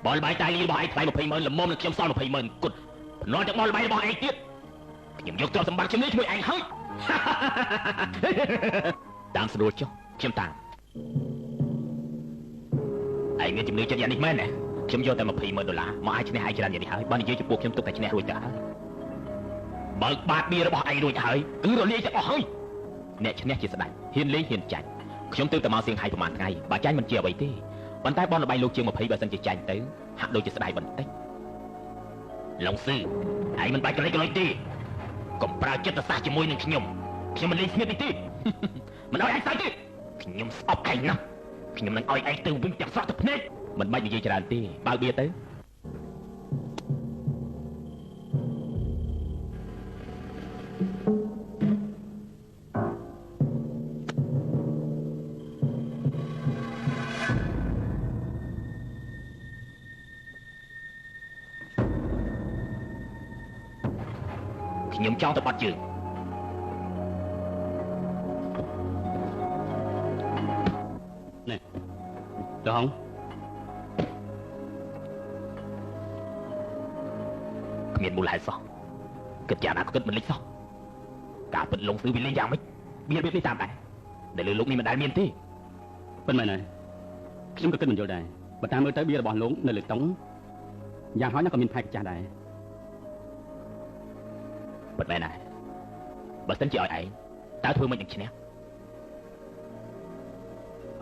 บอลใบใจรีบอลไอ้ไทยมาเพย์มันละมุมละเขียมซ้อนมาเพย์มันกุดนอนจากบอลใบบอลไอ้เตี้ยยังยกตัวสมบัติเขียมนี้ช่วยไอ้เฮ้ยตามสะดวกจ้ะเขียมตามไอ้เงี้ยจิ้มนี้จะยันอีกแม่เนี่ยเขียมโยนแต่มาเพย์มัน$มาไอ้ชนะไอ้ชนะอย่างนี้เฮ้ยบ้านนี้เยอะจะปวกเขียมตุกแต่ชนะรวยจ้าบอลบาดเบียร์บอลไอ้รวยเฮ้ยคือเราเลี้ยจะบอลเฮ้ยเนี่ยชนะจีสดายเฮียนเลี้ยเฮียนใจเขียมตื้อแต่มาเสียงไทยประมาณไงบาดใจมันเจียวไว้ที่บอลใต้บอลระบายลูกเชียงมาเพย์แบบสันจิตใจตื้อหักโดยจีสดายบันเต็กลองซื้อไอ้มันไปกันเลยดีก็ปราเจตศาสตร์จมูกหนึ่งขยมมันเลยเสียไปทีมันเอาไอ้ใส่ทีขยมสอบไอ้นะขยมนั่งเอาไอ้ตื่นวิ่งจับซอกตะเพนมันไม่ยืนจานทีบางเบียร์ตื้อខ្ញុំចង់ទៅបាត់ជើងនេះដងគ្មានមូលហេតុសោះគិតយ៉ាងណាក៏គិតមិនលេចសោះការពិតលងស៊ឺវាលេងយ៉ាងម៉េចវារបៀបនេះតាមដែរដែលលើលោកនេះមិនដែលមានទេប៉ុន្តែណាខ្ញុំក៏គិតមិនយល់ដែរបើតាមមើលទៅវារបស់លោកនៅលើតុងយ៉ាងហោចណាស់ក៏មានផែកចាស់ដែរប៉ុន្តែណាបើសិនជាឲ្យឯងតើធ្វើមិននឹងឈ្នះ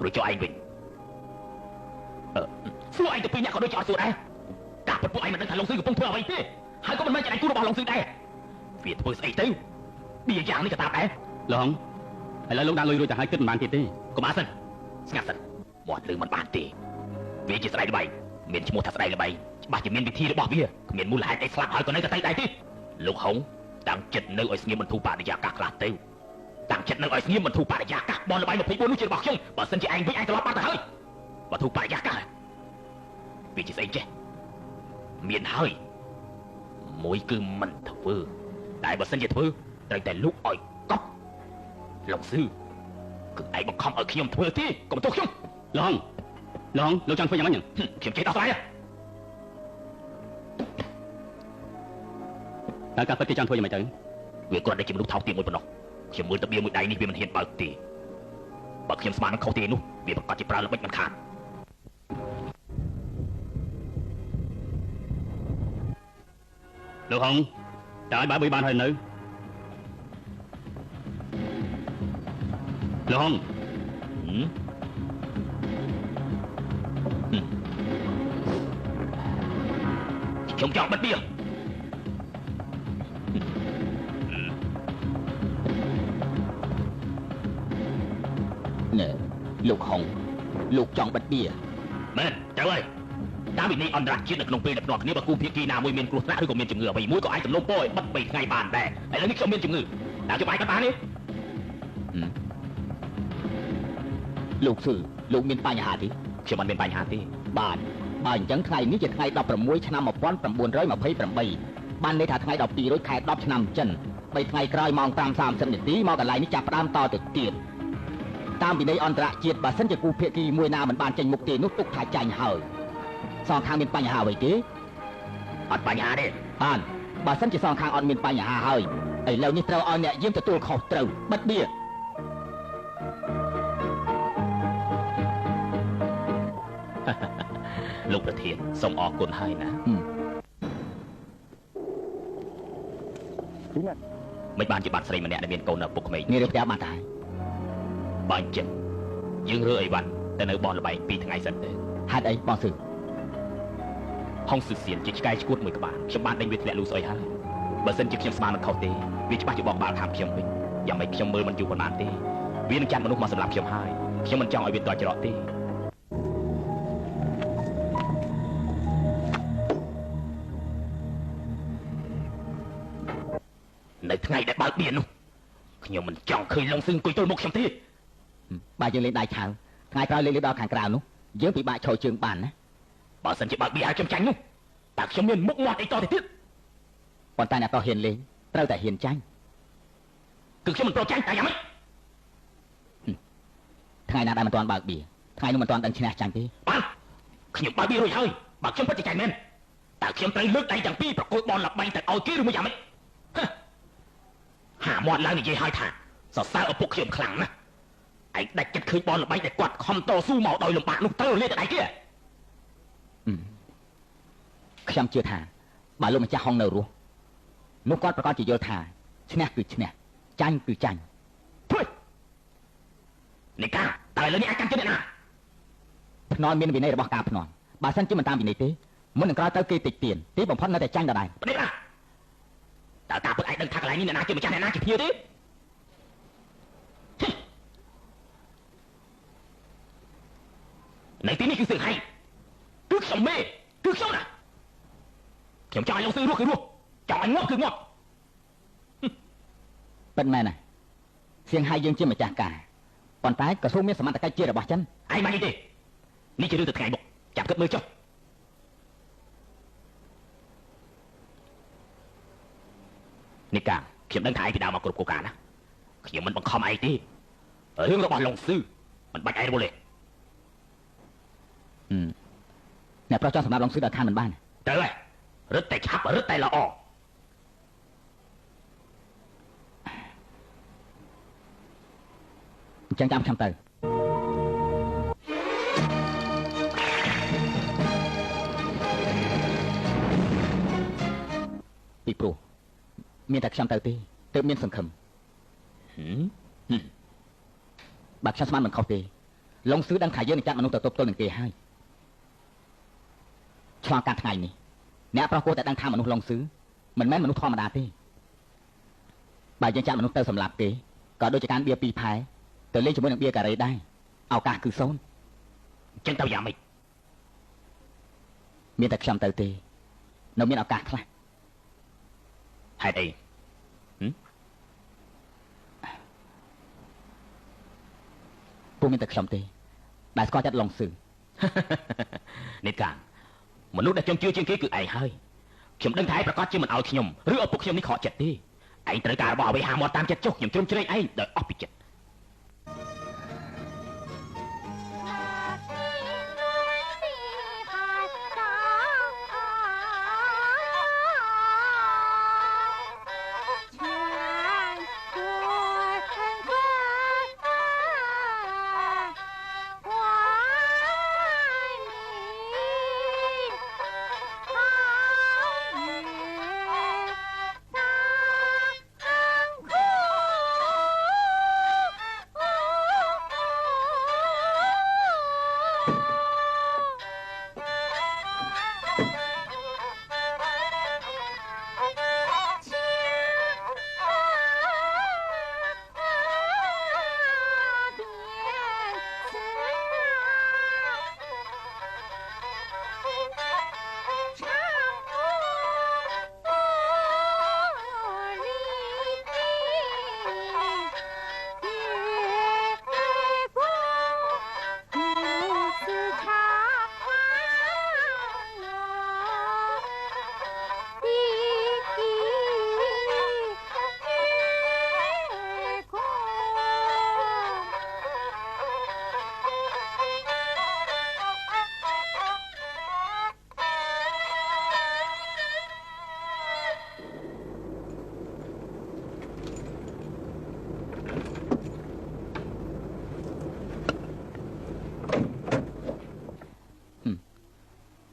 រួចចុះឯងវិញសួរឯងទៅពីអ្នកក៏ដូចជាអត់សួរដែរការពិតពួកឯងមិនដឹងថាលងស៊ឺកំពុងធ្វើអ្វីទេហើយក៏មិនមែនជាដៃគូរបស់លងស៊ឺដែរវាធ្វើស្អីទៅវាយ៉ាងនេះក៏តាមដែរឡងឥឡូវលោកដាក់លុយរួចទៅហើយគិតមិនបានទៀតទេកុំអាសិនស្ងាត់សិនមាត់លឺមិនបានទេវាជាស្ដីល្បីមានឈ្មោះថាស្ដីល្បីច្បាស់ជាមានវិធីរបស់វាគ្មានមូលហេតុអីស្លាប់ហើយក៏នៅតែដែរទេលោកហុងតាំងចិត្តនៅឲ្យស្ងៀមបន្ធូរបរិយាកាសខ្លះទៅតាំងចិត្តនៅឲ្យស្ងៀមបន្ធូរបរិយាកាសបនលបាយ24នោះជារបស់ខ្ញុំបើសិនជាឯងវិញឯងត្រឡប់បាត់ទៅហើយបន្ធូរបរិយាកាសវាជាស្អីចេះមានហើយមួយគឺមិនធ្វើតែបើសិនជាធ្វើត្រូវតែលុកឲ្យកប់លោកស៊ឺគឺឯងបង្ខំឲ្យខ្ញុំធ្វើទេកុំទោសខ្ញុំឡងលោកចង់ធ្វើយ៉ាងម៉េចខ្ញុំចេះដោះស្រាយតើការពិតគេចង់ធ្វើយ៉ាងម៉េចទៅវាគ្រាន់តែជាមនុស្សថោកទាបមួយប៉ុណ្ណោះខ្ញុំមើលតែបៀមួយដៃនេះវាមិនហ៊ានបើកទេបើខ្ញុំស្មាននឹងខុសទេនោះវាប្រកាសជាប្រើល្បិចមិនខានលោកហុងតើឲ្យបើបីបានហើយនៅលោកហុងខ្ញុំចង់បិទបៀលោកហុងលោកចង់បិទបៀមែនទៅហើយតាមវិន័យអន្តរជាតិនៅក្នុងពេលដែលភ្នាល់គ្នាបើគូភាគីណាមួយមានគ្រោះថ្នាក់ឬក៏មានជំងឺអ្វីមួយក៏អាចសំណូមពរឲ្យបិទ3ថ្ងៃបានដែរឥឡូវនេះខ្ញុំមានជំងឺតើខ្ញុំអាចបិទបានទេលោកស៊ឺលោកមានបញ្ហាទេខ្ញុំមិនមានបញ្ហាទេបាទបើអញ្ចឹងថ្ងៃនេះជាថ្ងៃ16ឆ្នាំ1928បានន័យថាថ្ងៃ12រោចខែ10ឆ្នាំចិន3ថ្ងៃក្រោយម៉ោង 5:30 នាទីមកកន្លែងនេះចាប់ផ្ដើមតទៅទៀតតាមវិន័យអន្តរជាតិបើសិនជាគូភាគីមួយណាមិនបានចេញមុខទេនោះទុកថាចាញ់ហើយសងខាងមានបញ្ហាអ្វីទេអត់បញ្ហាទេបានបើសិនជាសងខាងអត់មានបញ្ហាហើយឥឡូវនេះត្រូវឲ្យអ្នកយាមទទួលខុសត្រូវបិទបៀលោកប្រធានសូមអរគុណហើយណាមិនបានជាបាត់ស្រីម្នាក់ដែលមានកូននៅពុកក្មេងនេះរៀបផ្ទះបានតែបើអញ្ចឹងយើងរើអីវ៉ាន់ទៅនៅបនលបែង2ថ្ងៃសិនទៅហេតុអីបងស៊ឺហុងស៊ឺសៀនជាឆ្កែឈួតមួយក្បាលខ្ញុំបានដេញវាធ្លាក់លូស្អុយហើយបើសិនជាខ្ញុំស្មានមិនខុសទេវាច្បាស់ជាបកបាល់ខាងខ្ញុំវិញយ៉ាងម៉េចខ្ញុំមើលមិនយូរប៉ុន្មានទេវានឹងចាត់មនុស្សមកសម្លាប់ខ្ញុំហើយខ្ញុំមិនចង់ឲ្យវាតច្រកទេនៅថ្ងៃដែលបើកបៀននោះខ្ញុំមិនចង់ឃើញលងស៊ឺអង្គុយទល់មុខខ្ញុំទេបើយើងលេងដៃឆៅថ្ងៃក្រោយលេងដល់ខាងក្រៅនោះយើងពិបាកឈរជើងបានណាបើសិនជាបើកបៀឲ្យខ្ញុំចាញ់នោះតើខ្ញុំមានមុខមាត់អីតទៅទៀតប៉ុន្តែអ្នកតោះហ៊ានលេងត្រូវតែហ៊ានចាញ់គឺខ្ញុំមិនប្រចាញ់តែយ៉ាងម៉េចថ្ងៃណាដែលមិនទាន់បើកបៀថ្ងៃនោះមិនទាន់ដឹងឈ្នះចាញ់ទេបាទខ្ញុំបើកបៀរួចហើយ បើខ្ញុំពិតជាចៃមែនតើខ្ញុំត្រូវលើកដៃទាំងពីរប្រកួតបនល្បីទៅឲ្យគេឬមួយយ៉ាងម៉េចហាមាត់ឡើងនិយាយឲ្យថាសរសើរឪពុកខ្ញុំខ្លាំងណាស់ឯងដាច់ចិត្តឃើញបនល្បីដែលគាត់ខំតស៊ូមកដោយលំបាកនោះត្រូវលាទៅដៃគេខ្ញុំជឿថាបើលោកម្ចាស់ហងនៅរស់នោះគាត់ប្រកាសជាយល់ថាឈ្នះគឺឈ្នះចាញ់គឺចាញ់ព្រួយនេះកាតើឥឡូវនេះអាចកាន់ចិត្តណាភ្នំមានវិន័យរបស់ការភ្នំបើសិនជាមិនតាមវិន័យទេមុននឹងក្រោយទៅគេតិចទៀនទីបំផុតនៅតែចាញ់ដដែលប្រនេះណាតើតាពុតឯងដឹងថាកន្លែងនេះអ្នកណាជាម្ចាស់អ្នកណាជាភ្ញៀវទេในទីនេះគឺសឹងហើយគឺខ្ញុំមេគឺខ្ញុំណាខ្ញុំចង់ឲ្យលោកសឺរស់គឺរស់ចង់ឲ្យងាប់គឺងាប់ប៉ិនមែនណាសៀងហើយយើងជាម្ចាស់ការប៉ុន្តែក្រសួងមានសមត្ថកិច្ចជារបស់ចិនឯងមិននិយាយទេនេះជារឿងទៅថ្ងៃបុកចាំគិតមើលចុះនេះកាខ្ញុំដឹងថាឯងពីដើមមកគ្រប់គោលការណ៍ណាខ្ញុំមិនបង្ខំឯងទេរឿងរបស់លោកសឺមិនបាច់ឯងរវល់ទេអ្នកប្រុសចង់សម្រាប់លោកសឺដល់ឋានមិនបានទៅហើយរឹតតែឆាប់រឹតតែល្អអញ្ចឹងចាំខ្ញុំទៅពីព្រោះមានតែខ្ញុំទៅទេទើបមានសង្ឃឹមបើខ្ញុំស្មានមិនខុសទេលោកសឺដឹងថាយើងនឹងចាត់មនុស្សទៅទប់ទល់នឹងគេហើយឆ្លងកាត់ថ្ងៃនេះអ្នកប្រុសគួរតែដឹងថាមនុស្សឡុងស៊ឺមិនមែនមនុស្សធម្មតាទេបើយើងចាត់មនុស្សទៅសម្លាប់គេក៏ដូចជាការបៀពីផែទៅលេងជាមួយនឹងបៀការ៉េដែរឱកាសគឺ0អញ្ចឹងទៅយ៉ាងម៉េចមានតែខ្ញុំទៅទេនៅមានឱកាសខ្លះហេតុអីពុំមានតែខ្ញុំទេដែលស្គាល់ចិត្តឡុងស៊ឺនេះកាមនុស្សដែលខ្ញុំជឿជាងគេគឺឯងហើយខ្ញុំដឹងថាឯងប្រកាសជាមិនឲ្យខ្ញុំឬឪពុកខ្ញុំនេះខកចិត្តទេឯងត្រូវការរបស់អ្វីហាមាត់តាមចិត្តចុះខ្ញុំជ្រុំជ្រែកឯងដោយអស់ពីចិត្ត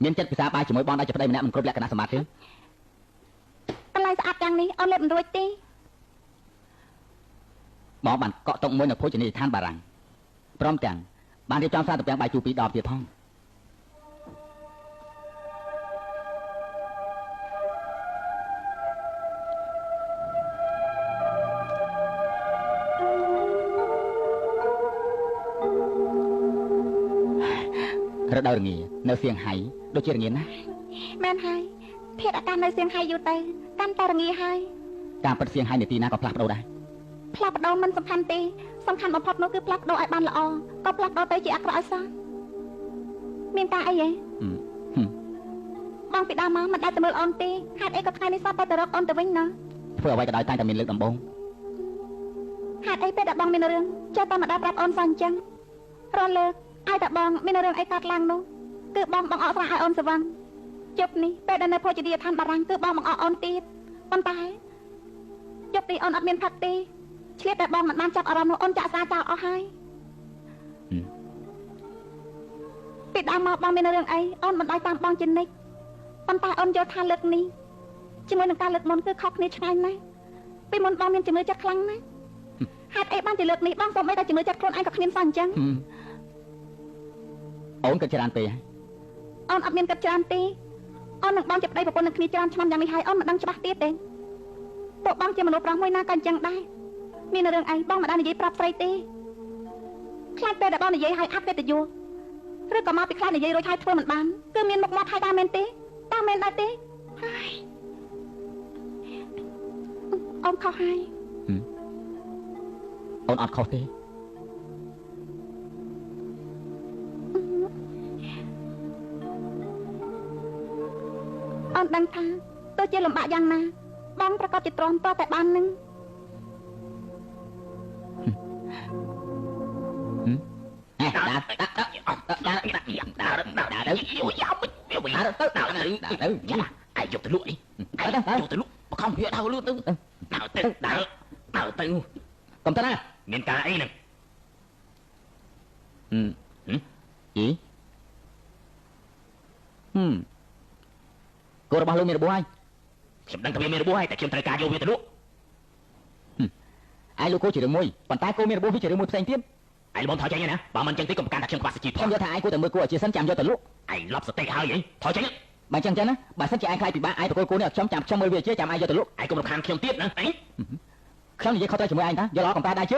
មានចិត្តភាសាបាយជាមួយបងដែលជាប្តីម្នាក់មិនគ្រប់លក្ខណៈសម្បត្តិទេកន្លែងស្អាតយ៉ាងនេះអូនលេបមិនរួចទេបងបានកក់តុកមួយនៅភោជនីយដ្ឋានបារាំងព្រមទាំងបានរៀបចំសារទំពាំងបាយជូរ2 ដបទៀតផងរដូវរងានៅសៀងហៃដូចជារងាណាមែនហើយធាតុអាកាសនៅសៀងហៃយូរទៅកាន់តែរងាហើយការពិតសៀងហៃនាទីណាក៏ផ្លាស់ប្ដូរដែរផ្លាស់ប្ដូរមិនសំខាន់ទេសំខាន់បំផុតនោះគឺផ្លាស់ប្ដូរឲ្យបានល្អក៏ផ្លាស់ប្ដូរទៅជាអាក្រក់ឲ្យសោះមានការអីហ៎បងពីដើមមកមិនដែលទៅមើលអូនទេហេតុអីក៏ថ្ងៃនេះសោះទៅរកអូនទៅវិញណាធ្វើអ្វីក៏ដោយតែតែមានលើកដំបូងហេតុអីពេលដែលបងមានរឿងចេះតែម្ដងប្រាប់អូនសោះអញ្ចឹងរាល់លើកឲ្យតែបងមានរឿងអីកើតឡើងនោះគឺបងអកស្រាឲ្យអូនស្វឹង ជប់នេះពេលដែលនៅភោជនីយដ្ឋានបារាំងគឺបងមកអអូនទៀតប៉ុន្តែជប់នេះអូនអត់មានផឹកទេឆ្លៀតតែបងមិនបានចាប់អារម្មណ៍នោះអូនចាក់ស្រាចោលអស់ហើយពីដើមមកបងមានរឿងអីអូនមិនដោយតាមបងជានិច្ចប៉ុន្តែអូនយល់ថាលើកនេះជាមួយនឹងការលើកមុនគឺខុសគ្នាឆ្ងាយណាស់ពីមុនបងមានជំនឿចិត្តខ្លាំងណាស់ហេតុអីបានជាលើកនេះបងសូម្បីតែជំនឿចិត្តខ្លួនឯងក៏គ្មានសោះអញ្ចឹងអូនគិតច្រើនពេកអូនអត់មានគិតច្រើនទេអូននឹងបងជាប្តីប្រពន្ធនឹងគ្នាច្រើនឆ្នាំយ៉ាងនេះហើយអូនមិនដឹងច្បាស់ទៀតទេពួកបងជាមនុស្សប្រុសមួយណាក៏អញ្ចឹងដែរមានរឿងអីបងមិនបាននិយាយប្រាប់ស្រីទេខ្លាចពេលដែលបងនិយាយឲ្យអកតញ្ញូឬក៏មកពីខ្លាចនិយាយរួចហើយធ្វើមិនបានគឺមានមុខមាត់ហើយតាមមែនទេតាមមែនដែរទេហើយអូនខុសហើយអូនអត់ខុសទេអូនដឹងថាទោះជាលំបាកយ៉ាងណាបងប្រកាសជាទ្រាំតតែបាននឹងai chụp từ lụi chụp từ lụi không hiểu đâu luôn đào từ cầm tay ra miền cà ấy nè gì cô đã bao lâu mày được bố ai chụp đăng thằng mày được bố ai tại chụp thời cà vô về từ lụi ai lu cô chỉ được môi còn tay cô mày được bố chỉ được môi xanh tiếp ai bọn thổi chạy nè bà mình chân tí cùng can đặt chân qua sẽ chỉ không cho thà ai cô từ mưa cô ở chia sân chạm cho từ lụi ai lấp sợi tay hơi vậy thổi chạy bà chẳng chắn á bà sắp chạy ai khai thì ba ai của cô này trong chạm trong mười về chứ chạm ai cho từ lúc ai cũng được hàng khiêu tiếp nữa ấy không thì vậy không tay chỉ mười anh ta do đó còn ta đai chứ